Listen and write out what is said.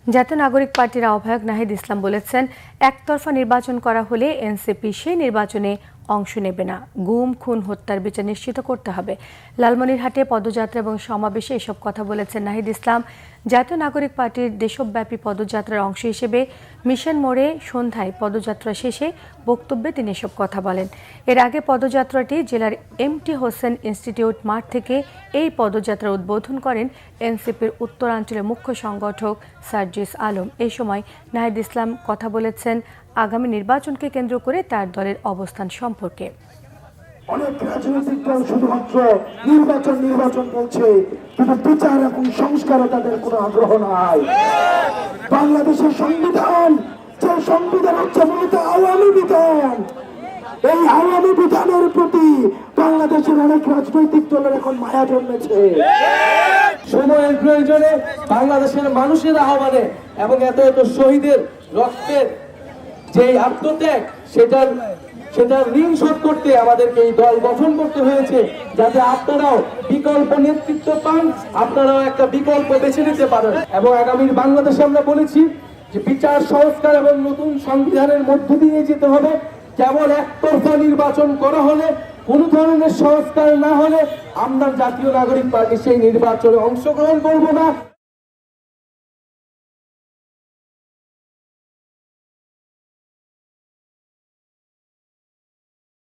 জাতীয় নাগরিক পার্টির আহ্বায়ক নাহিদ ইসলাম বলেছেন, একতরফা নির্বাচন করা হলে এনসিপি সেই নির্বাচনে অংশ নেবে না। গুম, খুন, হত্যার বিচার নিশ্চিত করতে হবে। লালমনিরহাটে পদযাত্রা এবং সমাবেশে এসব কথা বলেছেন নাহিদ ইসলাম। জাতীয় নাগরিক পার্টির দেশব্যাপী পদযাত্রার অংশ হিসেবে মিশন মোড়ে সন্ধ্যায় পদযাত্রা শেষে বক্তব্যে তিনি এসব কথা বলেন। এর আগে পদযাত্রাটি জেলার এমটি হোসেন ইনস্টিটিউট মাঠ থেকে এই পদযাত্রা উদ্বোধন করেন এনসিপির উত্তরাঞ্চলের মুখ্য সংগঠক সার্জিস আলম। এই সময় নাহিদ ইসলাম কথা বলেছেন আগামী নির্বাচনকে কেন্দ্র করে তার দলের অবস্থান সম্পর্কে। অনেক রাজনৈতিক দল শুধুমাত্র নির্বাচন বলছে, কিন্তু বিচার এবং সংস্কারে তাদের কোনো আগ্রহ নাই। বাংলাদেশের সংবিধান, যে সংবিধান হচ্ছে মূলত আওয়ামী বিধান, এই আওয়ামী বিধানের প্রতি বাংলাদেশের অনেক রাজনৈতিক দলের এখন মায়া জন্মেছে। সময়ের প্রয়োজনে বাংলাদেশের মানুষের আহ্বানে এবং এত এত শহীদের রক্তের যে আত্মত্যাগ, সেটার ঋণ শোধ করতে আমাদেরকে এই দল গঠন করতে হয়েছে, যাতে আপনারাও বিকল্প নেতৃত্ব পান, আপনারাও একটা বিকল্প বেছে নিতে পারেন। এবং আগামীর বাংলাদেশে আমরা বলেছি যে বিচার সংস্কার এবং নতুন সংবিধানের মধ্য দিয়ে যেতে হবে। কেবল একতরফা নির্বাচন করা হলে, কোনো ধরনের সংস্কার না হলে আমরা জাতীয় নাগরিক পার্টি সেই নির্বাচনে অংশগ্রহণ করব না।